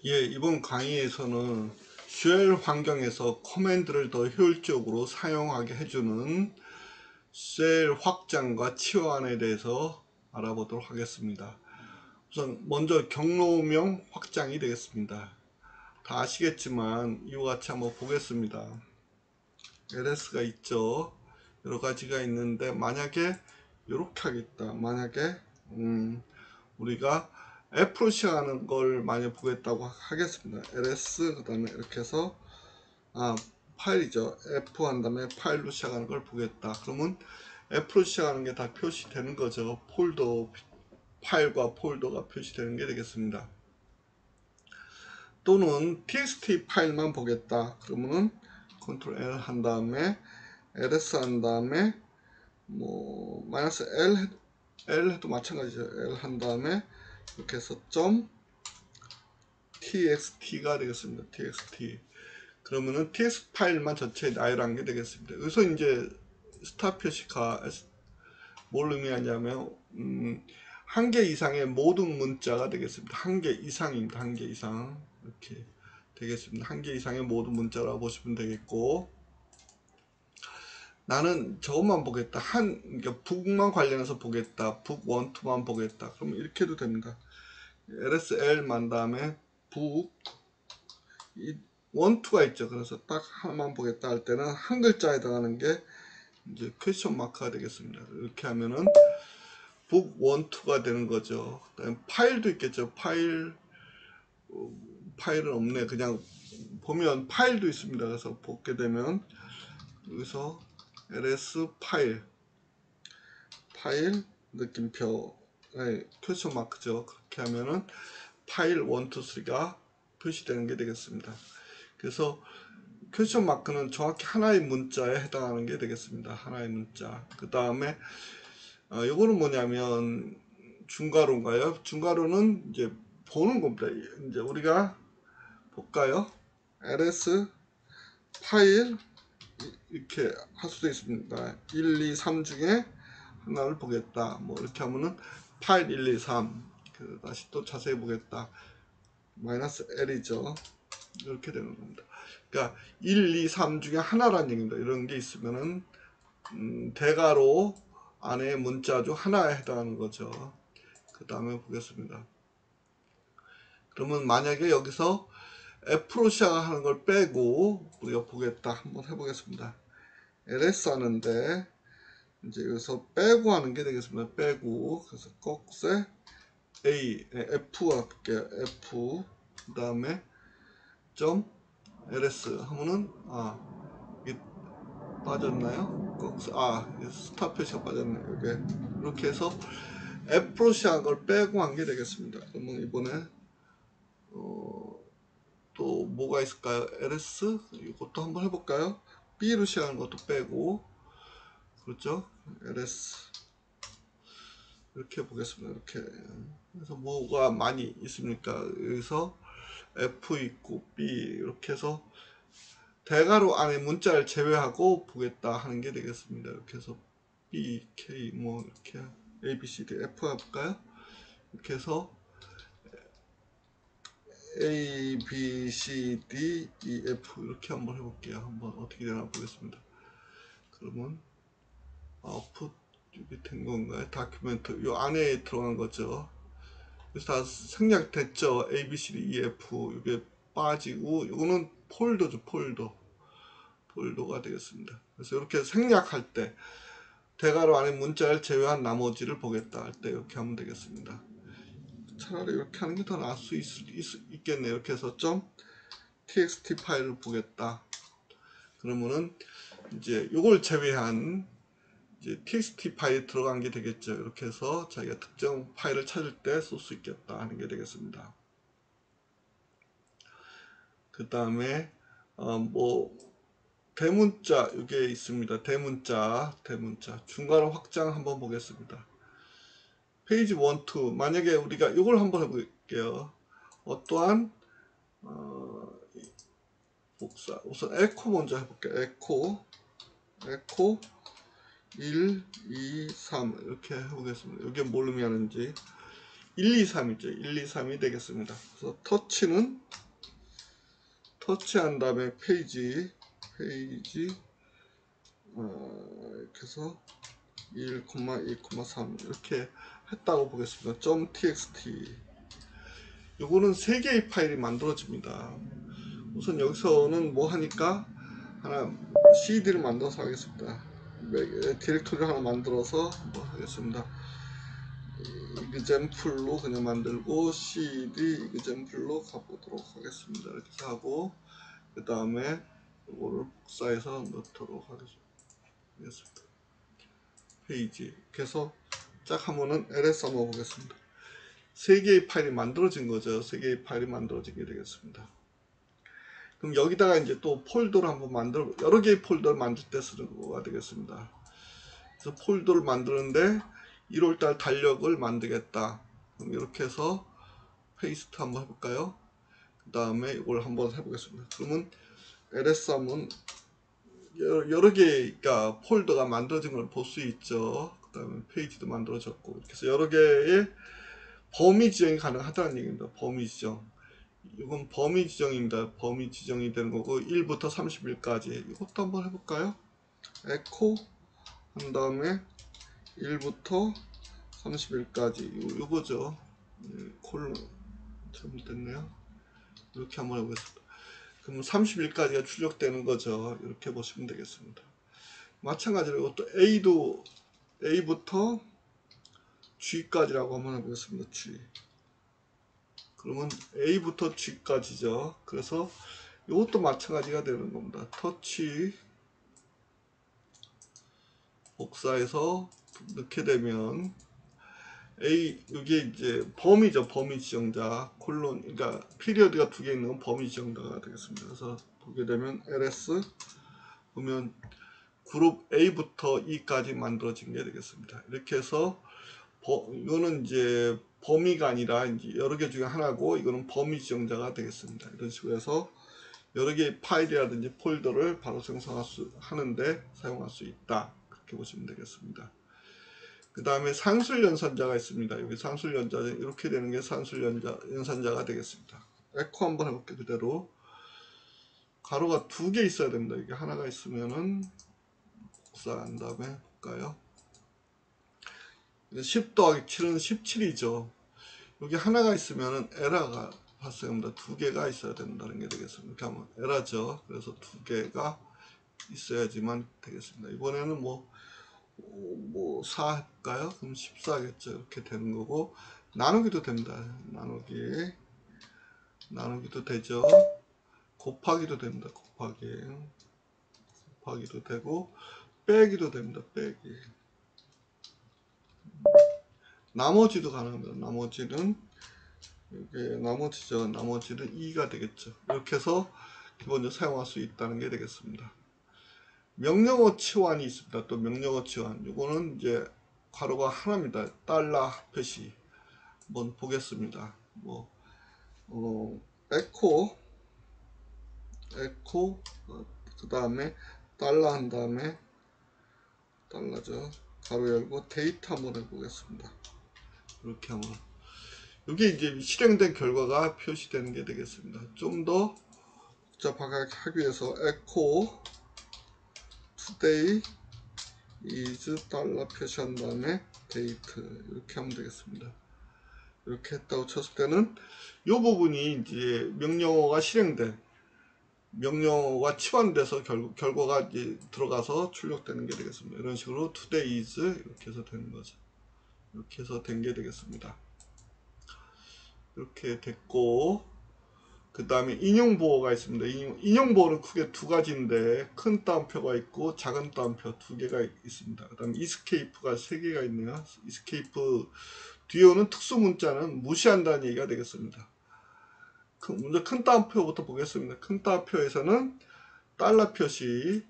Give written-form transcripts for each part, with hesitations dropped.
예, 이번 강의에서는 쉘 환경에서 커맨드를 더 효율적으로 사용하게 해주는 쉘 확장과 치환에 대해서 알아보도록 하겠습니다. 우선 먼저 경로명 확장이 되겠습니다. 다 아시겠지만 이와 같이 한번 보겠습니다. LS가 있죠. 여러 가지가 있는데 만약에 이렇게 하겠다. 만약에 우리가 F로 시작하는 걸 많이 보겠다고 하겠습니다. ls 그 다음에 이렇게 해서 파일이죠. F 한 다음에 파일로 시작하는 걸 보겠다. 그러면 F로 시작하는 게 다 표시되는 거죠. 폴더 파일과 폴더가 표시되는 게 되겠습니다. 또는 txt 파일만 보겠다. 그러면은 Ctrl L 한 다음에 ls 한 다음에 뭐 마이너스 L 해도 마찬가지죠. L 한 다음에 이렇게 해서 점 txt가 되겠습니다. txt. 그러면은 txt 파일만 전체에 나열한 게 되겠습니다. 여기서 이제 스타 표시가 뭘 의미하냐면 한 개 이상의 모든 문자가 되겠습니다. 한 개 이상입니다. 한 개 이상 이렇게 되겠습니다. 한 개 이상의 모든 문자라고 보시면 되겠고, 나는 저것만 보겠다. 그러니까 북만 관련해서 보겠다. 북 1, 2만 보겠다. 그럼 이렇게 해도 됩니다. lsL만 다음에 북 1, 2가 있죠. 그래서 딱 하나만 보겠다 할 때는 한 글자에 해당하는 게 이제 퀘스천 마크가 되겠습니다. 이렇게 하면은 북 1, 2가 되는 거죠. 그다음에 파일도 있겠죠. 파일은 없네. 그냥 보면 파일도 있습니다. 그래서 보게 되면 여기서 ls 파일 느낌표 퀘스천 마크죠. 그렇게 하면은 파일 1, 2, 3가 표시되는 게 되겠습니다. 그래서 퀘스천 마크는 정확히 하나의 문자에 해당하는 게 되겠습니다. 하나의 문자. 그 다음에 이거는 뭐냐면 중괄호인가요? 중괄호는 이제 보는 겁니다. 이제 우리가 볼까요? ls 파일 이렇게 할 수도 있습니다. 1, 2, 3 중에 하나를 보겠다. 뭐 이렇게 하면은 파일 1, 2, 3 다시 또 자세히 보겠다. 마이너스 L이죠. 이렇게 되는 겁니다. 그러니까 1, 2, 3 중에 하나라는 얘기입니다. 이런 게 있으면은 대괄호 안에 문자 중 하나에 해당하는 거죠. 그 다음에 보겠습니다. 그러면 만약에 여기서 F로 시작하는 걸 빼고 우리가 보겠다. 한번 해보겠습니다. ls 하는데 이제 여기서 빼고 하는 게 되겠습니다. 빼고 그래서 꺽쇠 F가 볼게요. F 그 다음에 점 ls 하면은 이게 빠졌나요? 스타 표시가 빠졌네요. 이렇게 해서 F로 시작한 걸 빼고 한 게 되겠습니다. 그러면 이번에 또 뭐가 있을까요? ls 이것도 한번 해볼까요? B로 시작하는 것도 빼고 그렇죠? ls 이렇게 보겠습니다. 이렇게 그래서 뭐가 많이 있습니까? 여기서 F 있고 B 이렇게 해서 대괄호 안에 문자를 제외하고 보겠다 하는 게 되겠습니다. 이렇게 해서 B, K 뭐 이렇게 A, B, C, D, F 해볼까요? 이렇게 해서 A, B, C, D, E, F 이렇게 한번 해볼게요. 한번 어떻게 되나 보겠습니다. 그러면 아웃풋 이게 된 건가요? 다큐멘트 요 안에 들어간 거죠. 그래서 다 생략됐죠. A, B, C, D, E, F 이게 빠지고 이거는 폴더죠. 폴더가 되겠습니다. 그래서 이렇게 생략할 때 대괄호 안에 문자를 제외한 나머지를 보겠다 할 때 이렇게 하면 되겠습니다. 차라리 이렇게 하는 게 더 나을 수 있겠네요. 이렇게 해서 점 txt 파일을 보겠다. 그러면은 이제 이걸 제외한 이제 txt 파일이 들어간 게 되겠죠. 이렇게 해서 자기가 특정 파일을 찾을 때 쓸 수 있겠다 하는 게 되겠습니다. 그 다음에 뭐 대문자 이게 있습니다. 대문자 중괄호 확장 한번 보겠습니다. 페이지 1, 2 만약에 우리가 이걸 한번 해볼게요. 어떠한 복사 우선 에코 먼저 해볼게요. 에코 1, 2, 3 이렇게 해보겠습니다. 이게 뭘 의미하는지 1, 2, 3이죠. 1, 2, 3이 되겠습니다. 그래서 터치는 터치한 다음에 페이지 이렇게 해서 1,2,3 이렇게 했다고 보겠습니다. .txt 요거는 3개의 파일이 만들어집니다. 우선 여기서는 뭐 하니까 하나 CD를 만들어서 하겠습니다. 디렉토리를 하나 만들어서 뭐 하겠습니다. example로 그냥 만들고 cd example로 가보도록 하겠습니다. 이렇게 하고 그 다음에 이거를 복사해서 넣도록 하겠습니다. 페이지 이렇게 해서 쫙 하면은 ls 한번 보겠습니다. 3개의 파일이 만들어진 거죠. 3개의 파일이 만들어지게 되겠습니다. 그럼 여기다가 이제 또 폴더를 한번 여러 개의 폴더를 만들 때 쓰는 거가 되겠습니다. 그래서 폴더를 만드는데 1월달 달력을 만들겠다. 그럼 이렇게 해서 페이스트 한번 해볼까요? 그 다음에 이걸 한번 해보겠습니다. 그러면 ls 하면 여러 개가 폴더가 만들어진 걸 볼 수 있죠. 그 다음에 페이지도 만들어졌고 이렇게 해서 여러 개의 범위 지정이 가능하다는 얘기입니다. 범위 지정. 이건 범위 지정입니다. 범위 지정이 되는 거고 1부터 30일까지 이것도 한번 해볼까요? 에코 한 다음에 1부터 30일까지 요거죠. 콜론 잘못됐네요. 이렇게 한번 해보겠습니다. 그럼 30일까지가 출력되는 거죠. 이렇게 보시면 되겠습니다. 마찬가지로 이것도 A부터 G까지라고 한번 해보겠습니다. G. 그러면 A부터 G까지죠. 그래서 이것도 마찬가지가 되는 겁니다. 터치 복사해서 넣게 되면 여기 이제 범위죠. 범위 지정자 콜론 그러니까 피리어드가 2개 있는 건 범위 지정자가 되겠습니다. 그래서 보게 되면 ls 보면 그룹 A부터 E까지 만들어진 게 되겠습니다. 이렇게 해서 이거는 이제 범위가 아니라 이제 여러 개 중에 하나고 이거는 범위 지정자가 되겠습니다. 이런 식으로 해서 여러 개의 파일이라든지 폴더를 바로 하는데 사용할 수 있다. 그렇게 보시면 되겠습니다. 그 다음에 산술연산자가 있습니다. 여기 산술연자 이렇게 되는 게 산술연산자가 되겠습니다. 에코 한번 해볼게요. 그대로 가로가 2개 있어야 됩니다. 이게 하나가 있으면은 복사한 다음에 볼까요? 10 더하기 7은 17이죠. 여기 하나가 있으면은 에러가 발생합니다. 2개가 있어야 된다는 게 되겠습니다. 이렇게 하면 에러죠. 그래서 2개가 있어야지만 되겠습니다. 이번에는 뭐 4 할까요? 그럼 14겠죠. 이렇게 되는 거고 나누기도 됩니다. 나누기도 되죠. 곱하기도 됩니다. 곱하기도 되고 빼기도 됩니다. 빼기. 나머지도 가능합니다. 나머지는 이게 나머지죠. 나머지는 2가 되겠죠. 이렇게 해서 기본적으로 사용할 수 있다는 게 되겠습니다. 명령어 치환이 있습니다. 또 명령어 치환. 이거는 이제 괄호가 하나입니다. 달러 표시. 한번 보겠습니다. 에코 그 다음에 달러 한 다음에 달러죠. 가로 열고 데이터 한번 해보겠습니다. 이렇게 하면 이게 이제 실행된 결과가 표시되는 게 되겠습니다. 좀 더 복잡하게 하기 위해서 echo today is 달러 표시한 다음에 date 이렇게 하면 되겠습니다. 이렇게 했다고 쳤을 때는 이 부분이 이제 명령어가 명령어가 치환돼서 결과가 이제 들어가서 출력되는 게 되겠습니다. 이런 식으로 today is 이렇게 해서 되는 거죠. 이렇게 해서 된 게 되겠습니다. 이렇게 됐고 그 다음에 인용 보호가 있습니다. 인용 보호는 크게 2가지인데 큰 따옴표가 있고 작은 따옴표 2개가 있습니다. 그 다음에 escape가 3개가 있네요. escape 뒤에 오는 특수 문자는 무시한다는 얘기가 되겠습니다. 먼저 큰 따옴표부터 보겠습니다. 큰 따옴표에서는 달러 표시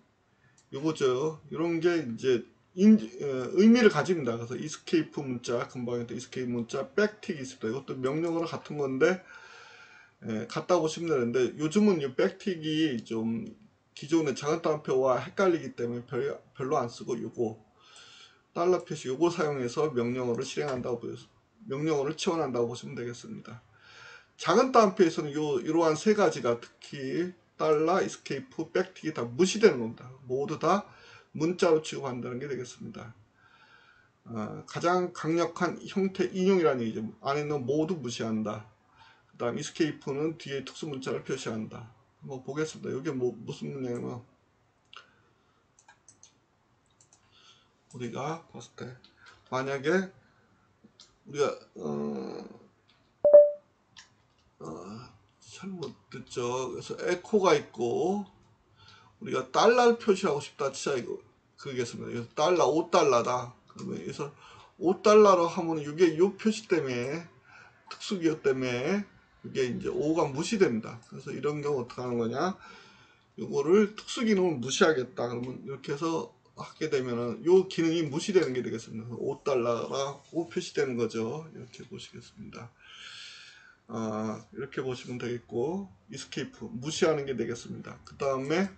요거죠. 이런 게 이제 의미를 가집니다. 그래서 escape 문자, 금방 했던 escape 문자, backtick이 있습니다. 이것도 명령어랑 같은 건데 같다 보시면 되는데 요즘은 이 backtick이 좀 기존의 작은 따옴표와 헷갈리기 때문에 별로 안 쓰고 요거 달러 표시 요거 사용해서 명령어를 실행한다고 명령어를 지원한다고 보시면 되겠습니다. 작은 따옴표에서는 이러한 세 가지가 특히 달러, 이스케이프, 백틱이 다 무시되는 겁니다. 모두 다 문자로 취급한다는 게 되겠습니다. 가장 강력한 형태 인용이라는 얘기죠. 안에는 모두 무시한다. 그 다음 이스케이프는 뒤에 특수 문자를 표시한다. 한번 보겠습니다. 이게 무슨 문제냐면 우리가 봤을 때 만약에 우리가 잘못 듣죠. 그래서 에코가 있고 우리가 달러를 표시하고 싶다. 진짜 이거 그러겠습니다. 그래서 달러 5달러다. 그러면 여기서 5달러로 하면 이게 요 표시 때문에 특수기호 때문에 이게 이제 5가 무시됩니다. 그래서 이런 경우 어떻게 하는 거냐? 요거를 특수기능을 무시하겠다. 그러면 이렇게 해서 하게 되면은 요 기능이 무시되는 게 되겠습니다. 5달러가 5 표시되는 거죠. 이렇게 보시겠습니다. 이렇게 보시면 되겠고, 이스케이프 무시하는 게 되겠습니다. 그 다음에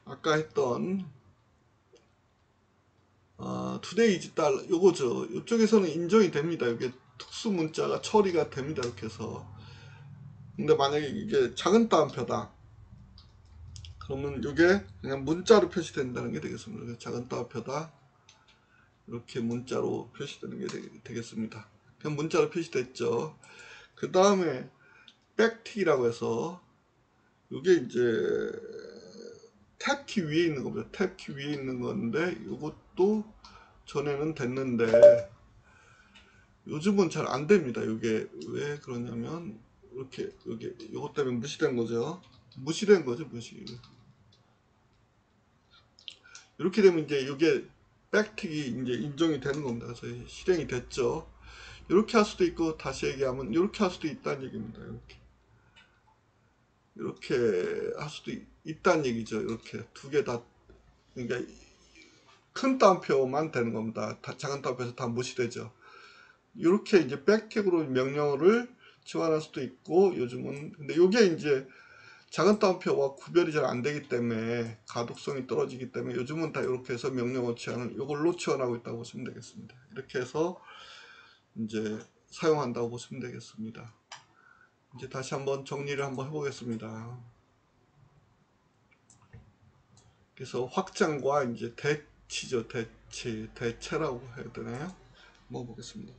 아까 했던 투데이 이즈 달러 요거죠. 이쪽에서는 인정이 됩니다. 이게 특수 문자가 처리가 됩니다. 이렇게 해서. 근데 만약에 이게 작은 따옴표다. 그러면 이게 그냥 문자로 표시된다는 게 되겠습니다. 작은 따옴표다. 이렇게 문자로 표시되는 게 되겠습니다. 그냥 문자로 표시됐죠. 그 다음에 백틱이라고 해서 이게 이제 탭키 위에 있는 겁니다. 탭키 위에 있는 건데 이것도 전에는 됐는데 요즘은 잘 안 됩니다. 이게 왜 그러냐면 이렇게 여기 이것 때문에 무시된 거죠. 무시된 거죠, 무시. 이렇게 되면 이제 이게 백틱이 이제 인정이 되는 겁니다. 그래서 실행이 됐죠. 이렇게 할 수도 있고 다시 얘기하면 이렇게 할 수도 있다는 얘기입니다. 이렇게 할 수도 있다는 얘기죠. 이렇게 두 개 다 그러니까 큰 따옴표만 되는 겁니다. 작은 따옴표에서 다 무시되죠. 이렇게 이제 백틱으로 명령어를 지원할 수도 있고 요즘은 근데 이게 이제 작은 따옴표와 구별이 잘 안 되기 때문에 가독성이 떨어지기 때문에 요즘은 다 이렇게 해서 명령어 지원을 이걸로 지원하고 있다고 보시면 되겠습니다. 이렇게 해서 이제 사용한다고 보시면 되겠습니다. 이제 다시 한번 정리를 한번 해보겠습니다. 그래서 확장과 이제 대치죠. 대체라고 해야 되나요? 한번 보겠습니다.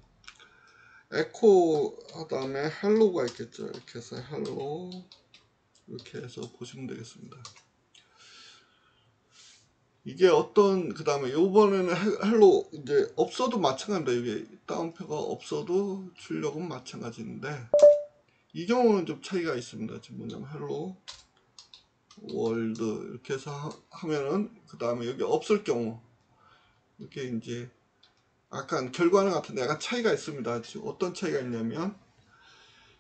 에코 다음에 헬로가 있겠죠. 이렇게 해서 헬로 이렇게 해서 보시면 되겠습니다. 이게 어떤 그 다음에 요번에는 헬로 이제 없어도 마찬가지입니다. 이게 따옴표가 없어도 출력은 마찬가지인데 이 경우는 좀 차이가 있습니다. 지금 뭐냐면 헬로 월드 이렇게 해서 하면은 그 다음에 여기 없을 경우 이렇게 이제 약간 결과는 같은데 약간 차이가 있습니다. 지금 어떤 차이가 있냐면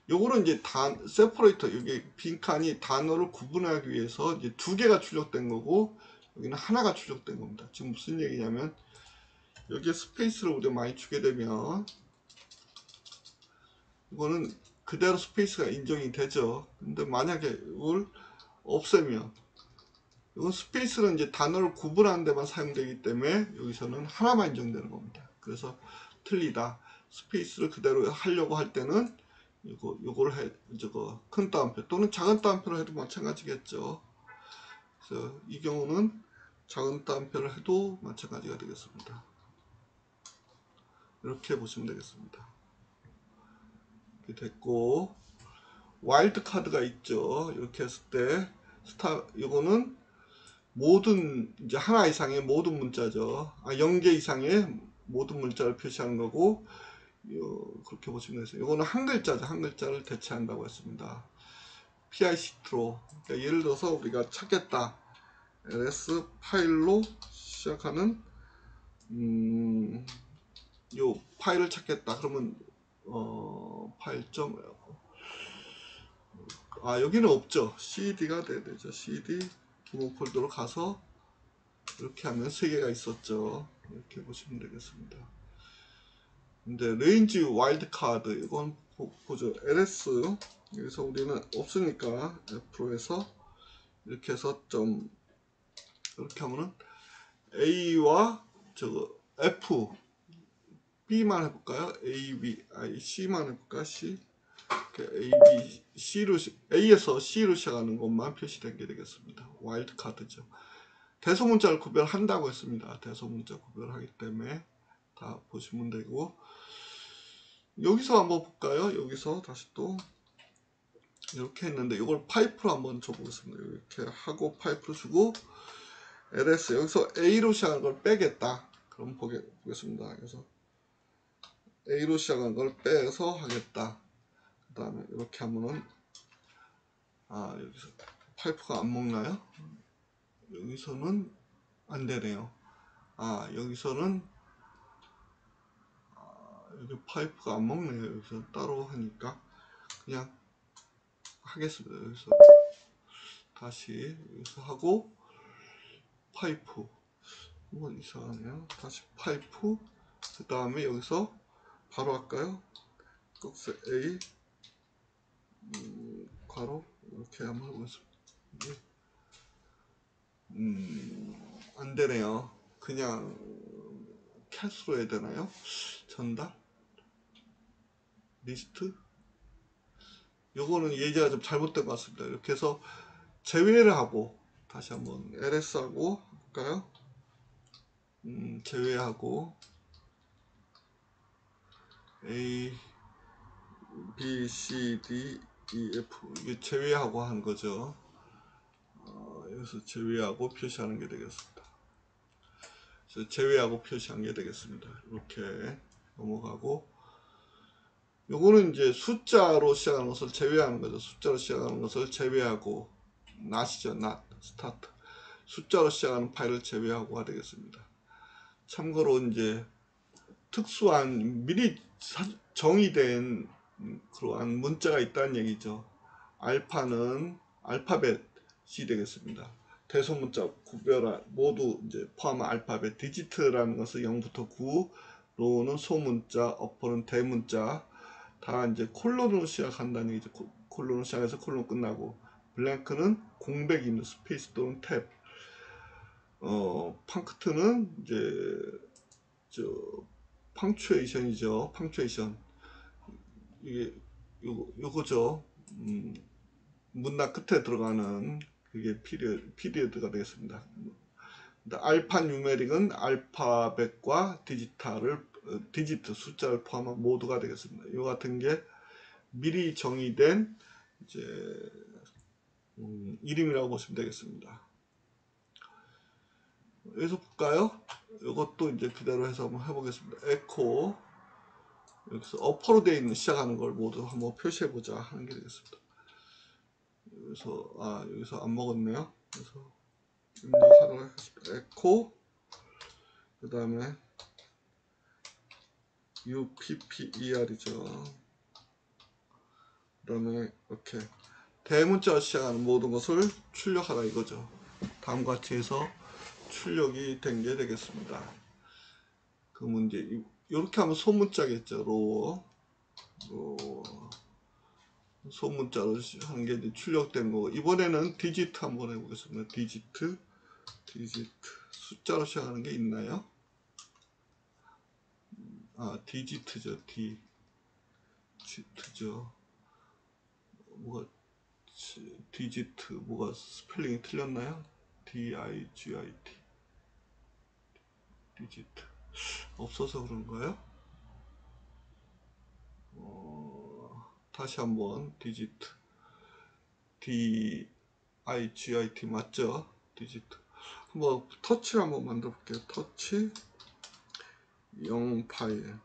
요거는 이제 세퍼레이터 여기 빈칸이 단어를 구분하기 위해서 이제 두 개가 출력된 거고 여기는 하나가 출력된 겁니다. 지금 무슨 얘기냐면 여기에 스페이스를 우리가 많이 주게 되면 이거는 그대로 스페이스가 인정이 되죠. 근데 만약에 이걸 없애면 이건 스페이스는 이제 단어를 구분하는 데만 사용되기 때문에 여기서는 하나만 인정되는 겁니다. 그래서 틀리다. 스페이스를 그대로 하려고 할 때는 요걸 큰 따옴표 또는 작은 따옴표로 해도 마찬가지겠죠. 그래서 이 경우는 작은 따옴표를 해도 마찬가지가 되겠습니다. 이렇게 보시면 되겠습니다. 이렇게 됐고 와일드 카드가 있죠. 이렇게 했을 때 이거는 모든 이제 하나 이상의 모든 문자죠. 0개 이상의 모든 문자를 표시하는 거고 그렇게 보시면 되겠습니다. 이거는 한 글자죠. 한 글자를 대체한다고 했습니다. PICT로 그러니까 예를 들어서 우리가 찾겠다. ls 파일로 시작하는 요 파일을 찾겠다. 그러면 파일 점 여기는 없죠. CD가 돼야 되죠. CD 기본 폴더로 가서 이렇게 하면 3개가 있었죠. 이렇게 보시면 되겠습니다. 근데 레인지 와일드 카드 이건 보죠. ls 여기서 우리는 없으니까 F로 해서 이렇게 해서 좀 이렇게 하면은 A와 저거 F B만 해볼까요? A, B, C만 해볼까? C. A, B, C로, A에서 C로 시작하는 것만 표시된 게 되겠습니다. 와일드 카드죠. 대소문자를 구별한다고 했습니다. 대소문자 구별하기 때문에 다 보시면 되고, 여기서 한번 볼까요? 여기서 다시 또 이렇게 했는데 이걸 파이프로 한번 줘보겠습니다. 이렇게 하고 파이프로 주고 ls 여기서 A로 시작하는 걸 빼겠다. 그럼 보겠습니다. 그래서 A로 시작한 걸 빼서 하겠다. 그 다음에 이렇게 하면은 여기서 파이프가 안 먹나요? 여기서는 안 되네요. 여기서는 여기 파이프가 안 먹네요. 여기서 따로 하니까 그냥 하겠습니다. 여기서 다시 여기서 하고 파이프 한번 이상하네요. 다시 파이프 그 다음에 여기서 바로 할까요? 꺽쇠 A 괄호 이렇게 한번 해보겠습니다. 안 되네요. 그냥 캣으로 해야 되나요? 전달 리스트 요거는 예제가 좀 잘못된 것 같습니다. 이렇게 해서 제외를 하고 다시 한번 ls 하고 할까요? 제외하고 A B C D E F 이게 제외하고 한 거죠. 여기서 제외하고 표시하는 게 되겠습니다. 그래서 제외하고 표시한 게 되겠습니다. 이렇게 넘어가고 요거는 이제 숫자로 시작하는 것을 제외하는 거죠. 숫자로 시작하는 것을 제외하고 not이죠. not, start 숫자로 시작하는 파일을 제외하고가 되겠습니다. 참고로 이제 특수한 미리 정의된 그러한 문자가 있다는 얘기죠. 알파는 알파벳이 되겠습니다. 대소문자 구별한 모두 이제 포함한 알파벳 디지트라는 것은 0부터 9, 로우는 소문자, 어퍼는 대문자 다 이제 콜론으로 시작한다는 얘기죠. 콜론으로 시작해서 콜론 끝나고 블랭크는 공백이 있는 스페이스 또는 탭 펑크트는 이제 저 펑추에이션이죠. 펑추에이션 이게 요거죠. 문나 끝에 들어가는 그게 피리어드가 되겠습니다. 알파 뉴메릭은 알파벳과 디지트 숫자를 포함한 모두가 되겠습니다. 이 같은 게 미리 정의된 이제 이름이라고 보시면 되겠습니다. 여기서 볼까요? 이것도 이제 그대로 해서 한번 해보겠습니다. 에코 여기서 어퍼로 되어 있는 시작하는 걸 모두 한번 표시해 보자 하는 게 되겠습니다. 여기서 안 먹었네요. 그래서 입력하도록 하겠습니다. 에코 그 다음에 UPPER이죠. 그 다음에 이렇게 대문자로 시작하는 모든 것을 출력하라 이거죠. 다음과 같이 해서 출력이 된 게 되겠습니다. 그 문제 이렇게 하면 소문자겠죠. 소문자로 하는 게 이제 출력된 거고 이번에는 디지트 한번 해보겠습니다. 디지트 숫자로 시작하는 게 있나요? 디지트죠. 디지트죠. 디지트 뭐가 스펠링이 틀렸나요? DIGIT 디지트 없어서 그런가요? 다시 한번 디지트 DIGIT 맞죠? 디지트 한번 터치를 한번 만들어 볼게요. 터치 0 파일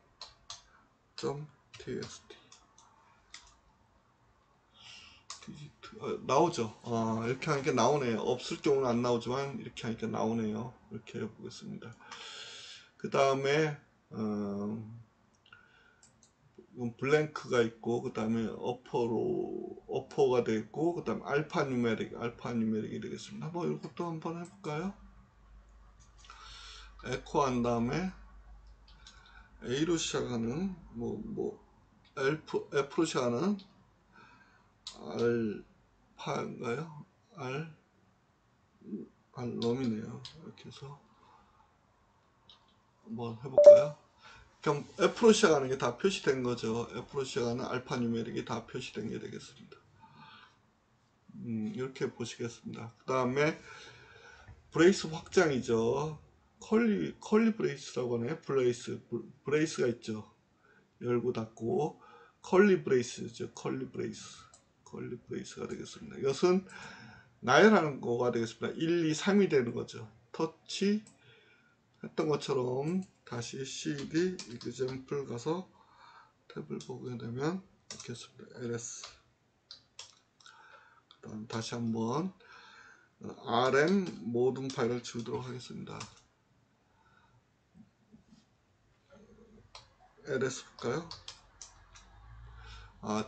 .txt 디지트 나오죠. 이렇게 하니까 나오네요. 없을 경우는 안 나오지만 이렇게 하니까 나오네요. 이렇게 해보겠습니다. 그 다음에 블랭크가 있고 그 다음에 어퍼가 되어 있고 그 다음에 알파 뉴메릭이 되겠습니다. 한번 이것도 한번 해볼까요? 에코 한 다음에 A로 시작하는 F로 시작하는 알파인가요? 알럼이네요. 이렇게 해서 한번 해볼까요? 그럼 F로 시작하는 게 다 표시된 거죠. F로 시작하는 알파 뉴메릭이 다 표시된 게 되겠습니다. 이렇게 보시겠습니다. 그 다음에 브레이스 확장이죠. 컬리 브레이스라고 하네. 브레이스가 있죠. 열고 닫고 컬리 브레이스죠. 컬리 브레이스가 되겠습니다. 이것은 나열하는 거가 되겠습니다. 1, 2, 3이 되는 거죠. 터치 했던 것처럼 다시 CD example 가서 탭을 보게 되면 이렇게 습니다. ls 그다음 다시 한번 rm 모든 파일을 지우도록 하겠습니다. ls 볼까요?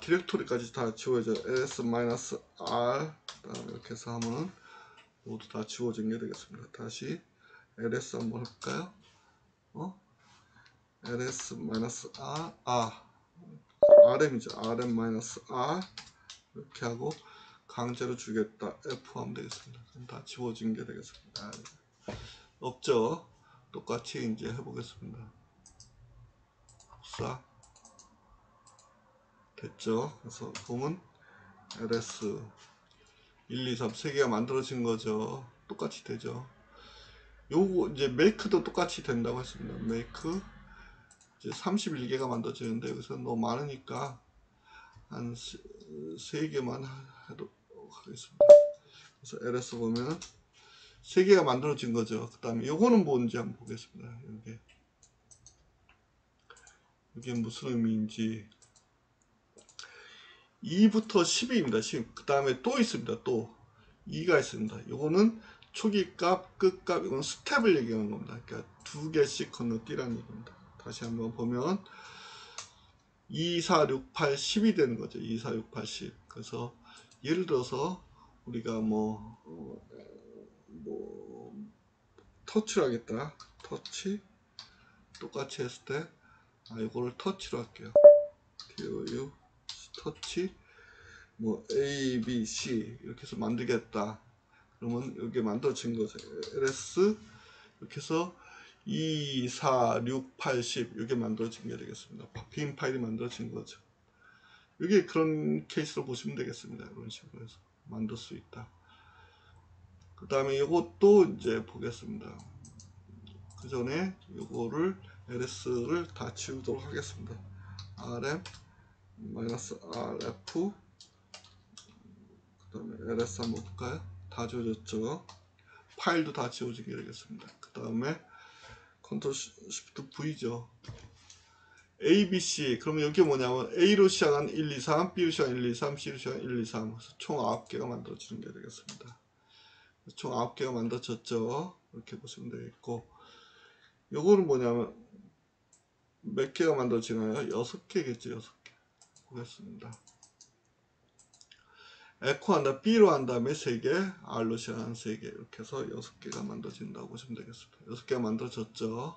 디렉토리까지 다 지워져 ls-r 그다음 이렇게 해서 하면 모두 다 지워진 게 되겠습니다. 다시 ls 한번 해볼까요? ls-r rm이죠. rm-r 이렇게 하고 강제로 주겠다 F 하면 되겠습니다. 그럼 다 지워진 게 되겠습니다. 없죠? 똑같이 이제 해보겠습니다. 복사 됐죠? 그래서 보면 ls 1, 2, 3 3개가 만들어진 거죠. 똑같이 되죠. 요거 이제 make도 똑같이 된다고 했습니다. make 이제 31개가 만들어지는데 여기서 너무 많으니까 한 3개만 해도 하겠습니다. 그래서 ls 보면은 3개가 만들어진 거죠. 그 다음에 요거는 뭔지 한번 보겠습니다. 이게 무슨 의미인지 2부터 10입니다. 10. 그 다음에 또 있습니다. 또 2가 있습니다. 요거는 초기값, 끝값, 이건 스텝을 얘기하는 겁니다. 그러니까 2개씩 건너뛰라는 얘기입니다. 다시 한번 보면 2, 4, 6, 8, 10이 되는 거죠. 2, 4, 6, 8, 10. 그래서 예를 들어서 우리가 터치를 하겠다. 터치 똑같이 했을 때 이거를 터치로 할게요. TOU 터치 A, B, C 이렇게 해서 만들겠다. 그러면 여기 만들어진 거죠. ls 이렇게 해서 2, 4, 6, 8, 10 이게 만들어진 게 되겠습니다. 빈 파일이 만들어진 거죠. 이게 그런 케이스로 보시면 되겠습니다. 이런 식으로 해서 만들 수 있다. 그 다음에 이것도 이제 보겠습니다. 그 전에 이거를 ls를 다 지우도록 하겠습니다. rm -rf 그 다음에 ls 한번 볼까요? 다 지워졌죠. 파일도 다 지워지게 되겠습니다. 그 다음에 컨트롤 시프트 V죠. A, B, C. 그러면 여기 뭐냐면 A로 시작한 1, 2, 3, B로 시작한 1, 2, 3, C로 시작한 1, 2, 3. 그래서 총 9개가 만들어지는 게 되겠습니다. 총 9개가 만들어졌죠. 이렇게 보시면 되겠고, 요거는 뭐냐면 몇 개가 만들어지나요? 6개겠죠. 6개. 보겠습니다. 에코 한다, B로 한 다음에 3개, R로 시작한 3개. 이렇게 해서 6개가 만들어진다고 보시면 되겠습니다. 6개가 만들어졌죠.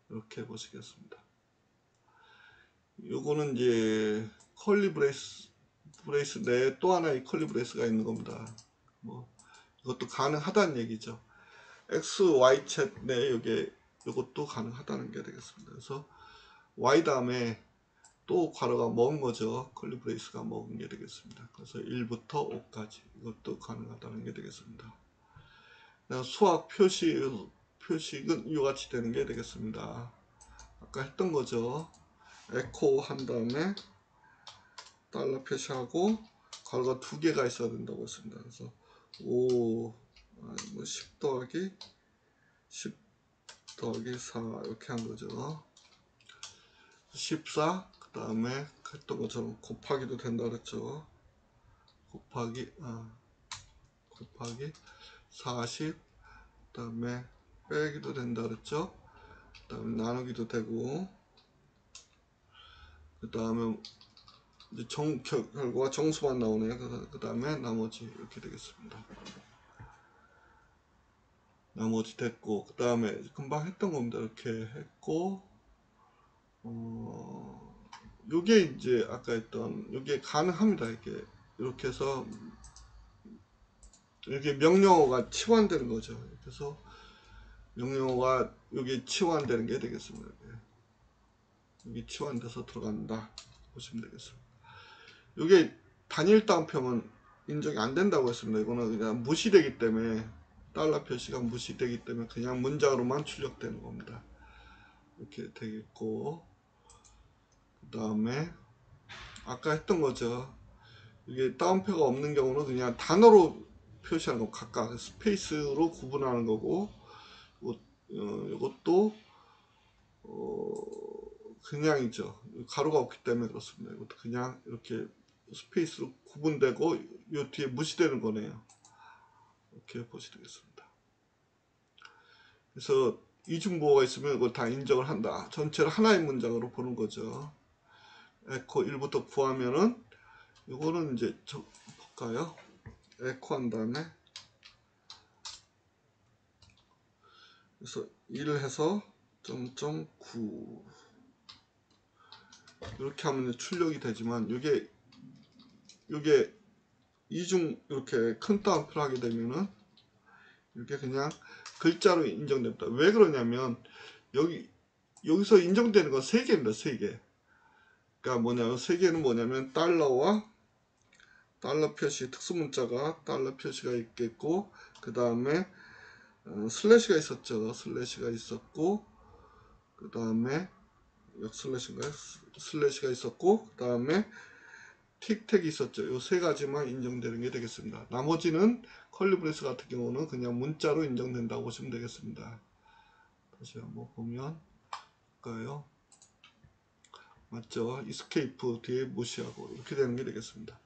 이렇게 보시겠습니다. 요거는 이제 컬리 브레이스 내에 또 하나의 컬리 브레이스가 있는 겁니다. 이것도 가능하다는 얘기죠. X, Y 챗 내에 이것도 가능하다는 게 되겠습니다. 그래서 Y 다음에 또 괄호가 먹은 거죠. 컬리 브레이스가 먹은 게 되겠습니다. 그래서 1부터 5까지 이것도 가능하다는 게 되겠습니다. 수학 표식은 이와 같이 되는 게 되겠습니다. 아까 했던 거죠. 에코 한 다음에 달러 표시하고 괄호가 2개가 있어야 된다고 했습니다. 그래서 10 더하기 10 더하기 4 이렇게 한 거죠. 14 그 다음에 했던 것처럼 곱하기도 된다 그랬죠. 곱하기 40 그 다음에 빼기도 된다 그랬죠. 그 다음에 나누기도 되고 그 다음에 이제 결과가 정수만 나오네요. 그 다음에 나머지 이렇게 되겠습니다. 나머지 됐고 그 다음에 금방 했던 겁니다. 이렇게 했고 요게 이제 아까 했던 요게 가능합니다. 이렇게 해서 이렇게 명령어가 치환되는 거죠. 그래서 명령어가 여기 치환되는 게 되겠습니다. 여기 치환돼서 들어간다 보시면 되겠습니다. 이게 단일 다운표면 인정이 안 된다고 했습니다. 이거는 그냥 무시되기 때문에, 달러 표시가 무시되기 때문에 그냥 문장으로만 출력되는 겁니다. 이렇게 되겠고, 그 다음에 아까 했던 거죠. 이게 다운표가 없는 경우는 그냥 단어로 표시하는 거, 각각 스페이스로 구분하는 거고, 이것도 그냥이죠. 가로가 없기 때문에 그렇습니다. 이것도 그냥 이렇게 스페이스로 구분되고 이 뒤에 무시되는 거네요. 이렇게 보시면 되겠습니다. 그래서 이중보호가 있으면 이걸 다 인정을 한다. 전체를 하나의 문장으로 보는 거죠. 에코 1부터 구하면은 이거는 이제 볼까요? 에코 한 다음에 그래서 1 해서 .9 이렇게 하면 출력이 되지만 이게 이중 이렇게 큰 따옴표를 하게 되면은 이렇게 그냥 글자로 인정됩니다. 왜 그러냐면 여기서 인정되는 건 3개입니다. 3개. 그러니까 뭐냐면 3개는 뭐냐면 달러와 달러 표시 특수문자가 달러 표시가 있겠고, 그 다음에 슬래시가 있었죠. 슬래시가 있었고, 그 다음에 슬래시인가요? 슬래시가 있었고, 그 다음에 틱택이 있었죠. 이 3가지만 인정되는 게 되겠습니다. 나머지는 컬리브레스 같은 경우는 그냥 문자로 인정된다고 보시면 되겠습니다. 다시 한번 보면 볼까요? 맞죠? 이스케이프 뒤에 무시하고 이렇게 되는 게 되겠습니다.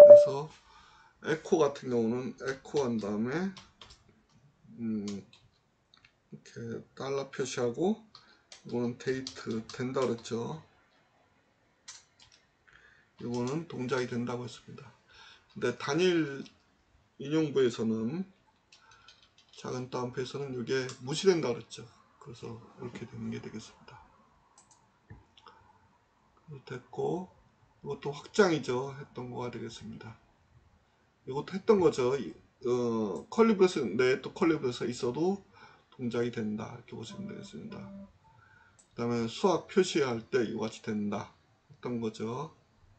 그래서 에코 같은 경우는 에코 한 다음에 이렇게 달러 표시하고, 이거는 데이트 된다 그랬죠. 이거는 동작이 된다고 했습니다. 근데 단일 인용부에서는, 작은 다운표에서는 이게 무시된다 그랬죠. 그래서 이렇게 되는 게 되겠습니다. 됐고, 이것도 확장이죠. 했던 거가 되겠습니다. 이것도 했던 거죠. 컬리브레스 내에 또 컬리브레스가 있어도 동작이 된다 이렇게 보시면 되겠습니다. 그 다음에 수학 표시할 때 이와 같이 된다 했던 거죠.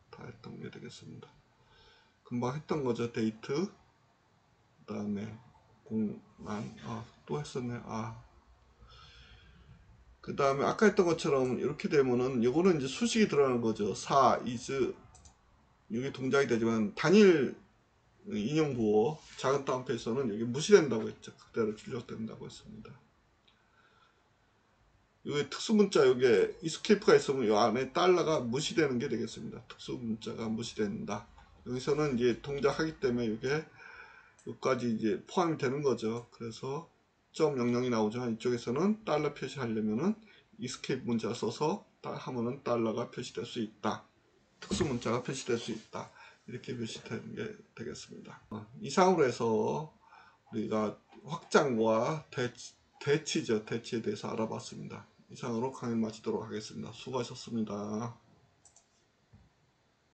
다 했던 게 되겠습니다. 금방 했던 거죠. 데이트, 그 다음에 공만, 또 했었네. 그 다음에 아까 했던 것처럼 이렇게 되면은 요거는 이제 수식이 들어가는 거죠. 4, is 이게 동작이 되지만 단일 인용 부호 작은 다운표에서는 이게 무시된다고 했죠. 그대로 출력된다고 했습니다. 이게 특수문자, 이게 이스케이프가 있으면 이 안에 달러가 무시되는 게 되겠습니다. 특수문자가 무시된다. 여기서는 이제 동작하기 때문에 이게 여기까지 이제 포함이 되는 거죠. 그래서 .00이 나오지만 이쪽에서는 달러 표시하려면은 이스케이프 문자 써서 하면은 달러가 표시될 수 있다. 특수문자가 표시될 수 있다. 이렇게 표시되는 게 되겠습니다. 이상으로 해서 우리가 확장과 대치죠. 대치에 대해서 알아봤습니다. 이상으로 강의 마치도록 하겠습니다. 수고하셨습니다.